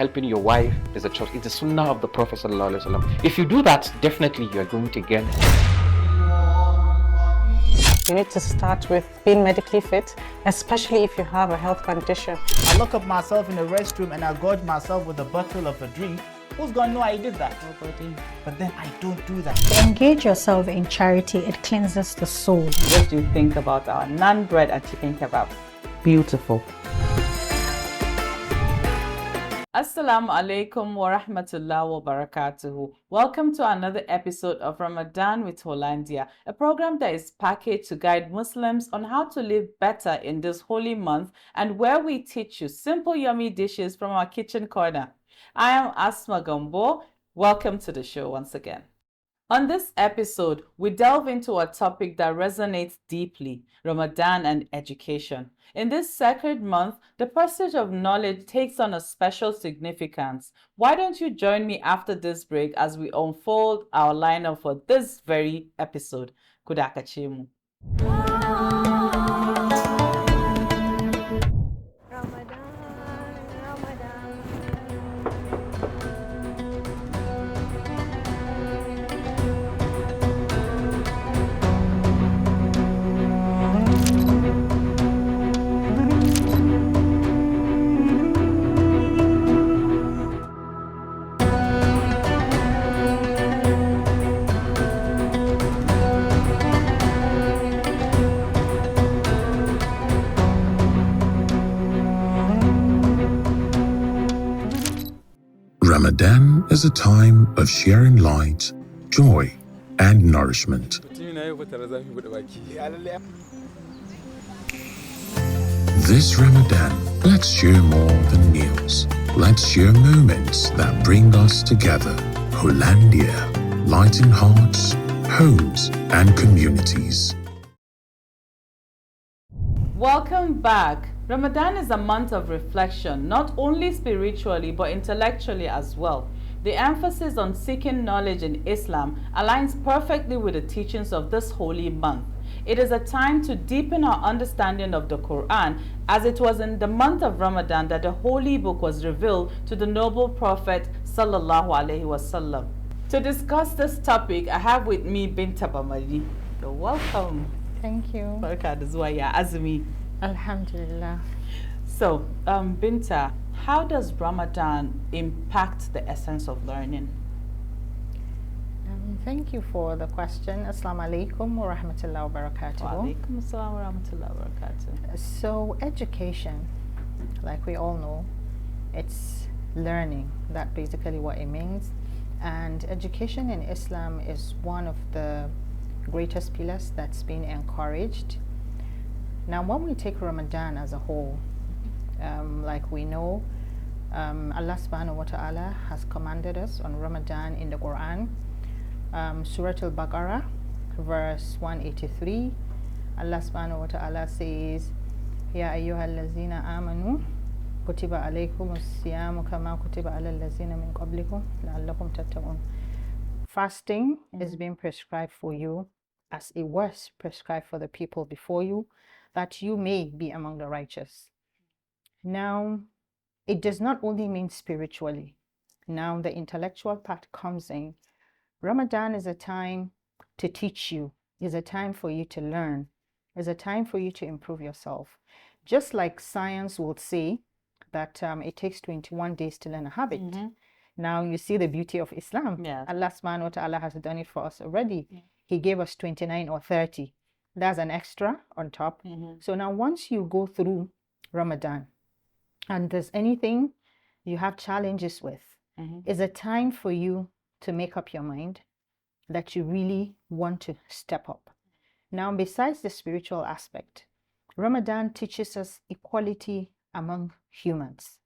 helping your wife is a choice. It's the sunnah of the Prophet sallallahu alaihi wasallam. If you do that, definitely you are going to gain. You need to start with being medically fit, especially if you have a health condition. I lock up myself in the restroom and I gorge myself with a bottle of a drink. Who's gonna know I did that? Nobody. But then I don't do that. Engage yourself in charity. It cleanses the soul. What do you think about our naan bread and chicken kebab? Beautiful. Assalamu alaikum wa rahmatullahi wa barakatuhu. Welcome to another episode of Ramadan with Hollandia, a program that is packaged to guide Muslims on how to live better in this holy month and where we teach you simple yummy dishes from our kitchen corner. I am Asma Gambo. Welcome to the show once again. On this episode, we delve into a topic that resonates deeply, Ramadan and education. In this sacred month, the pursuit of knowledge takes on a special significance. Why don't you join me after this break as we unfold our lineup for this very episode? Kudakachemu. Ramadan is a time of sharing light, joy, and nourishment. This Ramadan, let's share more than meals. Let's share moments that bring us together. Hollandia, lighting hearts, homes, and communities. Welcome back. Ramadan is a month of reflection, not only spiritually but intellectually as well. The emphasis on seeking knowledge in Islam aligns perfectly with the teachings of this holy month. It is a time to deepen our understanding of the Quran, as it was in the month of Ramadan that the holy book was revealed to the noble Prophet sallallahu alaihi wasallam. To discuss this topic, I have with me Binta Bamali. So welcome. Thank you. Barka da zuwa ya azumi. Alhamdulillah. So, Binta, how does Ramadan impact the essence of learning? Thank you for the question. Assalamu alaikum wa rahmatullahi wa barakatuh. Wa alaikum assalam wa rahmatullahi wa barakatuh. So, education, like we all know, it's learning. That's basically what it means. And education in Islam is one of the greatest pillars that's been encouraged. Now, when we take Ramadan as a whole, like we know, Allah subhanahu wa ta'ala has commanded us on Ramadan in the Quran. Surah Al-Baqarah, verse 183, Allah subhanahu wa ta'ala says, Ya ayyuhal lazina amanu, kutiba alaykum as-siyamu kama kutiba ala lazina min qablikum, la'allakum tattaqun. Fasting is being prescribed for you as it was prescribed for the people before you, that you may be among the righteous. Now, it does not only mean spiritually. Now, the intellectual part comes in. Ramadan is a time to teach you, is a time for you to learn, is a time for you to improve yourself. Just like science would say that it takes 21 days to learn a habit. Mm-hmm. Now, you see the beauty of Islam. Yes. Allah subhanahu wa ta'ala has done it for us already. Yeah. He gave us 29 or 30. That's an extra on top. Mm-hmm. So now once you go through Ramadan and there's anything you have challenges with, it's a time for you to make up your mind that you really want to step up. Now, besides the spiritual aspect, Ramadan teaches us equality among humans.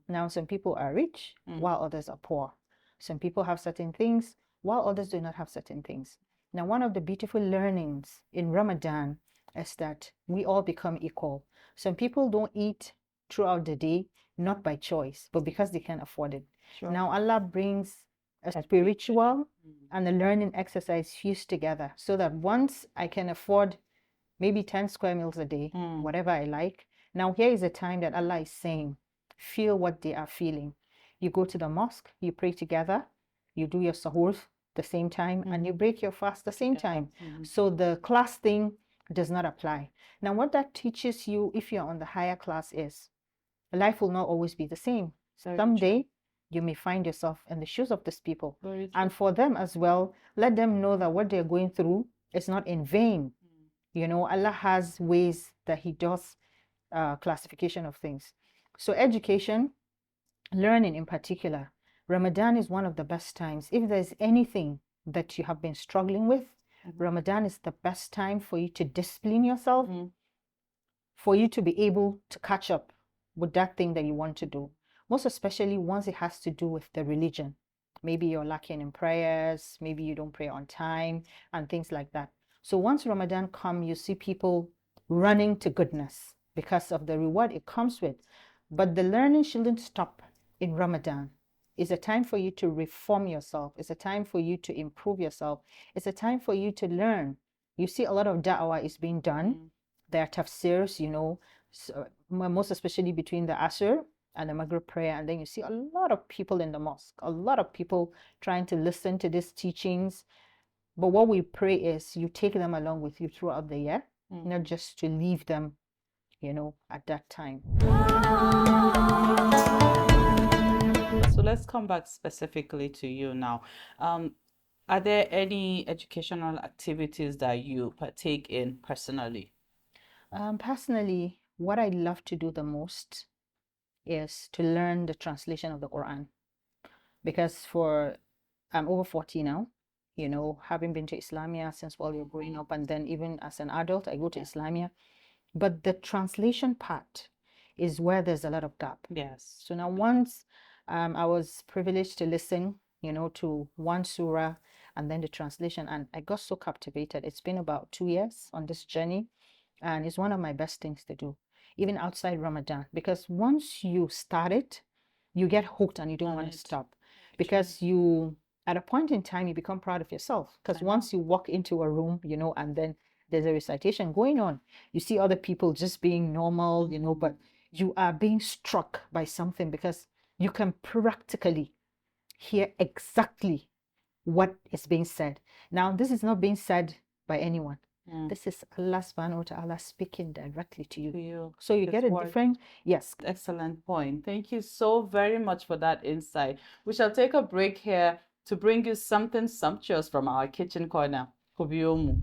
Now, some people are rich while others are poor. Some people have certain things while others do not have certain things. Now, one of the beautiful learnings in Ramadan is that we all become equal. Some people don't eat throughout the day, not by choice, but because they can afford it. Sure. Now, Allah brings a spiritual and a learning exercise fused together so that once I can afford maybe 10 square meals a day, whatever I like. Now, here is a time that Allah is saying, feel what they are feeling. You go to the mosque, you pray together, you do your sahur the same time, and you break your fast the same time. So the class thing does not apply. Now, what that teaches you, if you're on the higher class, is life will not always be the same. Someday, you may find yourself in the shoes of these people. And for them as well, let them know that what they're going through is not in vain. You know, Allah has ways that He does classification of things. So education, learning in particular, Ramadan is one of the best times. If there's anything that you have been struggling with, Ramadan is the best time for you to discipline yourself, for you to be able to catch up with that thing that you want to do. Most especially once it has to do with the religion. Maybe you're lacking in prayers, maybe you don't pray on time, and things like that. So once Ramadan comes, you see people running to goodness because of the reward it comes with. But the learning shouldn't stop in Ramadan. It's a time for you to reform yourself. It's a time for you to improve yourself. It's a time for you to learn. You see a lot of da'wah is being done. There are tafsirs, you know, so most especially between the Asr and the Maghrib prayer. And then you see a lot of people in the mosque, a lot of people trying to listen to these teachings. But what we pray is you take them along with you throughout the year, not just to leave them, you know, at that time. So let's come back specifically to you now. Are there any educational activities that you partake in personally? Personally, what I love to do the most is to learn the translation of the Quran. Because I'm over 40 now, you know, having been to Islamia since while you're growing up, and then even as an adult, I go to Islamia. But the translation part is where there's a lot of gap. Yes. So now once I was privileged to listen, you know, to one surah and then the translation, and I got so captivated. It's been about 2 years on this journey, and it's one of my best things to do, even outside Ramadan, because once you start it, you get hooked and you don't want to stop, because you, at a point in time, you become proud of yourself, because once you walk into a room, you know, and then there's a recitation going on, you see other people just being normal, you know, but you are being struck by something because you can practically hear exactly what is being said. Now, this is not being said by anyone. This is Allah subhanahu wa ta'ala speaking directly to you. So you get a different, yes. Excellent point. Thank you so very much for that insight. We shall take a break here to bring you something sumptuous from our kitchen corner. Kubiomu.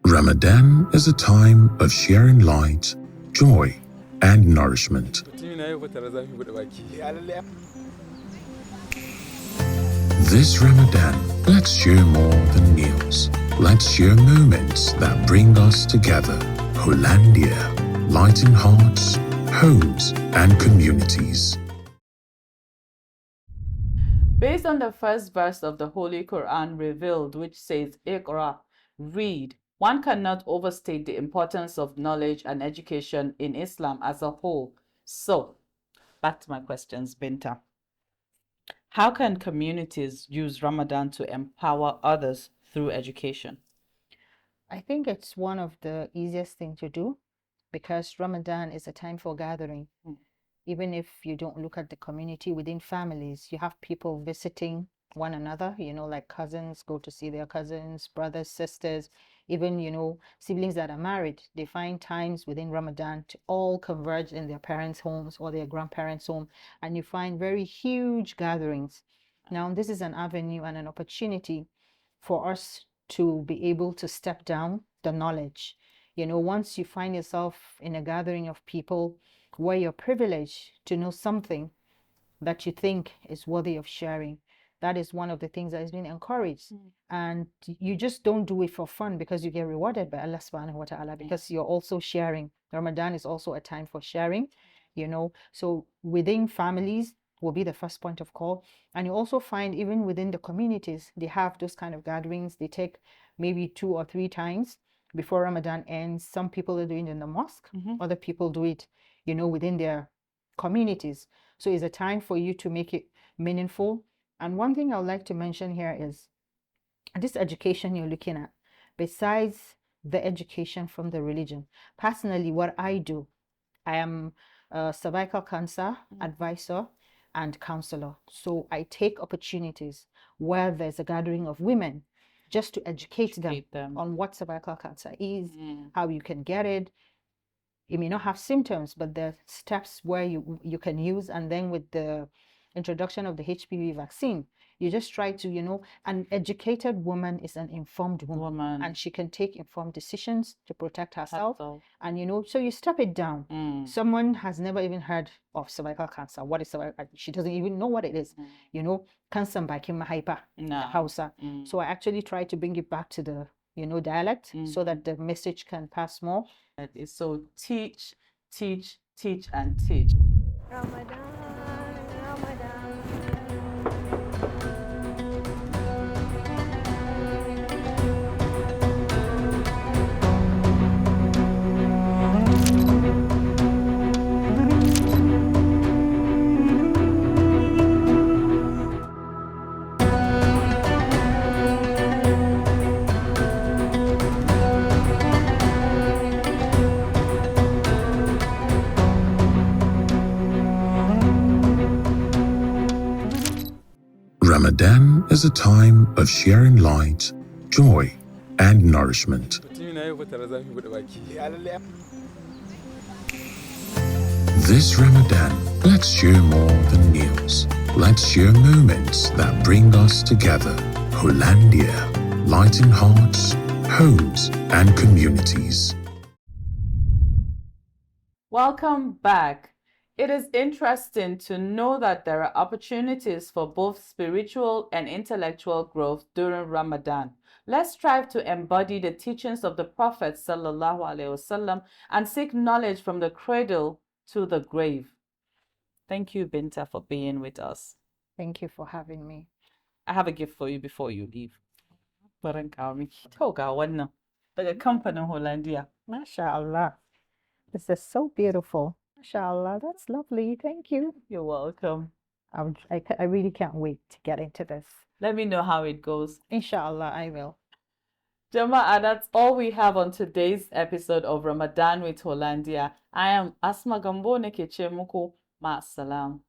Ramadan is a time of sharing light, joy, and nourishment. This Ramadan, let's share more than meals. Let's share moments that bring us together. Hollandia, lighting hearts, homes, and communities. Based on the first verse of the Holy Quran revealed, which says, Iqra, read, one cannot overstate the importance of knowledge and education in Islam as a whole. So, back to my questions, Binta. How can communities use Ramadan to empower others through education? I think it's one of the easiest thing to do because Ramadan is a time for gathering. Even if you don't look at the community within families, you have people visiting one another, like cousins go to see their cousins, brothers, sisters, even, siblings that are married. They find times within Ramadan to all converge in their parents' homes or their grandparents' home, and you find very huge gatherings. Now, this is an avenue and an opportunity for us to be able to step down the knowledge. Once you find yourself in a gathering of people where you're privileged to know something that you think is worthy of sharing, that is one of the things that has been encouraged. And you just don't do it for fun because you get rewarded by Allah subhanahu wa ta'ala, because you're also sharing. Ramadan is also a time for sharing, so within families will be the first point of call. And you also find even within the communities, they have those kind of gatherings. They take maybe 2 or 3 times before Ramadan ends. Some people are doing it in the mosque, other people do it, within their communities. So it's a time for you to make it meaningful. And one thing I would like to mention here is this education you're looking at, besides the education from the religion. Personally, what I do, I am a cervical cancer advisor and counselor. So I take opportunities where there's a gathering of women just to educate them on what cervical cancer is, how you can get it. You may not have symptoms, but there are steps where you can use. And then with the introduction of the HPV vaccine, you just try to, an educated woman is an informed woman, and she can take informed decisions to protect herself. And, so you step it down. Someone has never even heard of cervical cancer. What is cervical? She doesn't even know what it is. Cancer by Kimahaipa, Hausa. So I actually try to bring it back to the, dialect so that the message can pass more. So teach, teach, teach, and teach. Ramadan, Ramadan. Ramadan is a time of sharing light, joy, and nourishment. This Ramadan, let's share more than meals. Let's share moments that bring us together. Hollandia, lighting hearts, homes, and communities. Welcome back. It is interesting to know that there are opportunities for both spiritual and intellectual growth during Ramadan. Let's strive to embody the teachings of the Prophet ﷺ and seek knowledge from the cradle to the grave. Thank you, Binta, for being with us. Thank you for having me. I have a gift for you before you leave. Baran kawo miki. To ga wannan daga kamfanin Hollandia. MashaAllah. This is so beautiful. MashaAllah, that's lovely. Thank you. You're welcome. I really can't wait to get into this. Let me know how it goes. Inshallah, I will. Jama'a, that's all we have on today's episode of Ramadan with Hollandia. I am Asma Gambo nake ce muku ma'assalam.